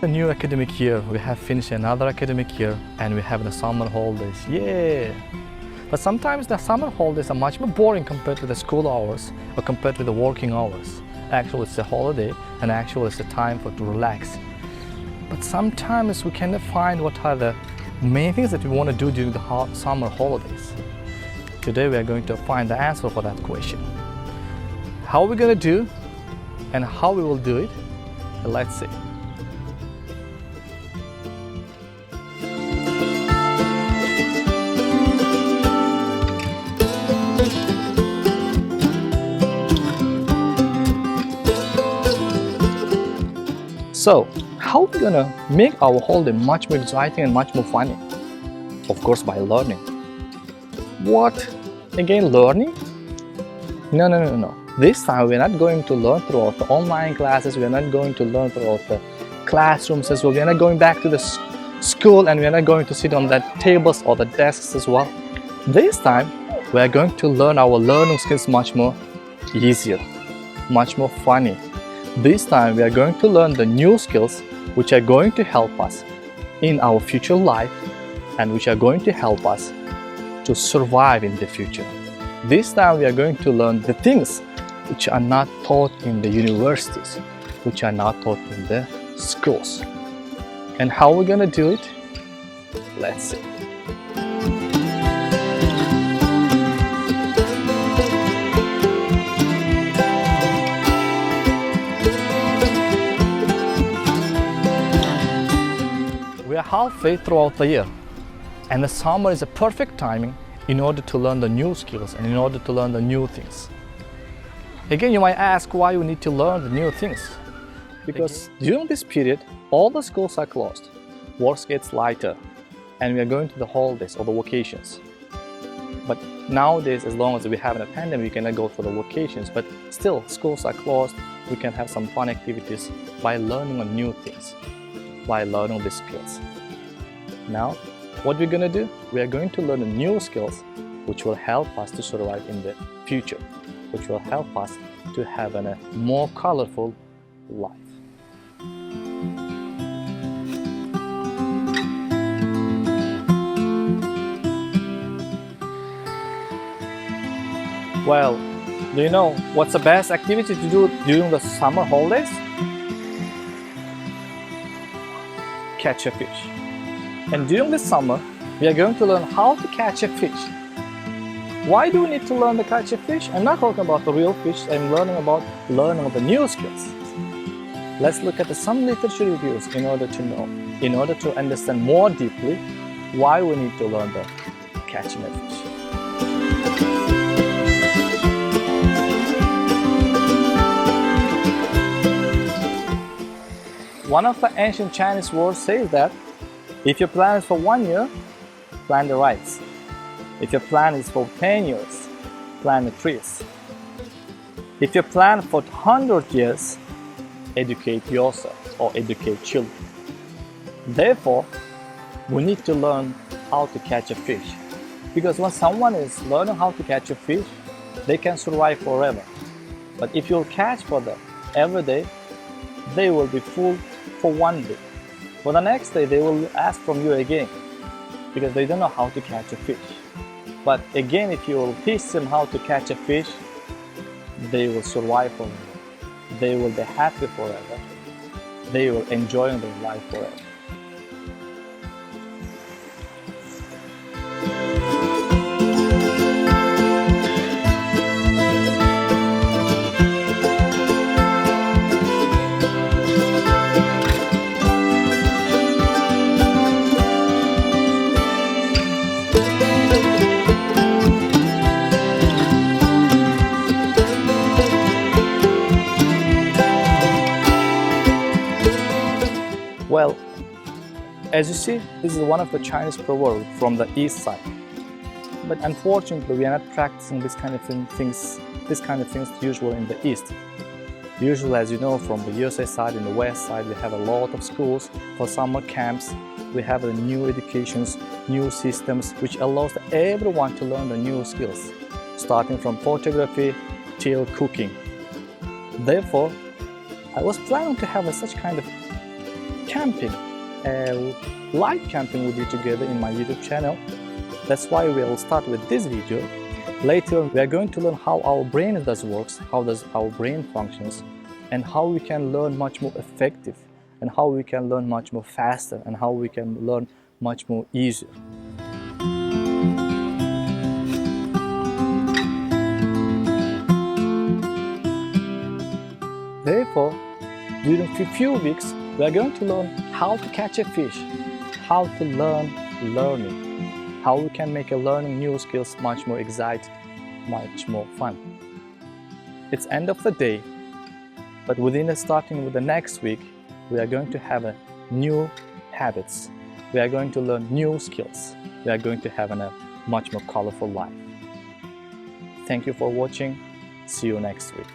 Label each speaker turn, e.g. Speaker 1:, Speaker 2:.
Speaker 1: The new academic year, we have finished another academic year and we have the summer holidays. Yeah! But sometimes the summer holidays are much more boring compared to the school hours or compared to the working hours. Actually, it's a holiday and actually it's a time to relax. But sometimes we cannot find what are the main things that we want to do during the summer holidays. Today we are going to find the answer for that question. How we're going to do and how we will do it, let's see. So, how are we gonna make our holiday much more exciting and much more funny? Of course, by learning. What? Again, learning? No. This time we're not going to learn throughout the online classes, we're not going to learn throughout the classrooms as well, we're not going back to the school and we're not going to sit on the tables or the desks as well. This time, we're going to learn our learning skills much more easier, much more funny. This time we are going to learn the new skills which are going to help us in our future life and which are going to help us to survive in the future. This time we are going to learn the things which are not taught in the universities, which are not taught in the schools. And how we're going to do it? Let's see. We are halfway throughout the year, and the summer is a perfect timing in order to learn the new skills and in order to learn the new things. Again, you might ask why you need to learn the new things. Because during this period, all the schools are closed, work gets lighter, and we are going to the holidays or the vacations. But nowadays, as long as we have a pandemic, we cannot go for the vacations, but still, schools are closed, we can have some fun activities by learning on new things, by learning the skills. Now, what we're going to do? We are going to learn new skills which will help us to survive in the future, which will help us to have a more colorful life. Well, do you know what's the best activity to do during the summer holidays? Catch a fish. And during this summer, we are going to learn how to catch a fish. Why do we need to learn to catch a fish? I'm not talking about the real fish, I'm learning about the new skills. Let's look at some literature reviews in order to know, in order to understand more deeply why we need to learn the catching a fish. One of the ancient Chinese words says that if your plan is for 1 year, plant the rice. If your plan is for 10 years, plant the trees. If your plan for 100 years, educate yourself or educate children. Therefore, we need to learn how to catch a fish. Because when someone is learning how to catch a fish, they can survive forever. But if you'll catch for them every day, they will be full for 1 day. For the next day, they will ask from you again because they don't know how to catch a fish. But again, if you will teach them how to catch a fish, they will survive forever. They will be happy forever. They will enjoy their life forever. Well, as you see, this is one of the Chinese proverbs from the east side. But unfortunately, we are not practicing this kind of things usually in the east. Usually, as you know, from the USA side and the west side, we have a lot of schools for summer camps. We have the new educations, new systems, which allows everyone to learn the new skills, starting from photography till cooking. Therefore, I was planning to have such kind of camping, a live camping with you together in my YouTube channel. That's why we'll start with this video. Later, we are going to learn how our brain does works, how does our brain functions, and how we can learn much more effective, and how we can learn much more faster, and how we can learn much more easier. Therefore, during a few weeks, we are going to learn how to catch a fish, how to learn learning, how we can make a learning new skills much more exciting, much more fun. It's end of the day, but starting with the next week, we are going to have a new habits. We are going to learn new skills. We are going to have a much more colorful life. Thank you for watching. See you next week.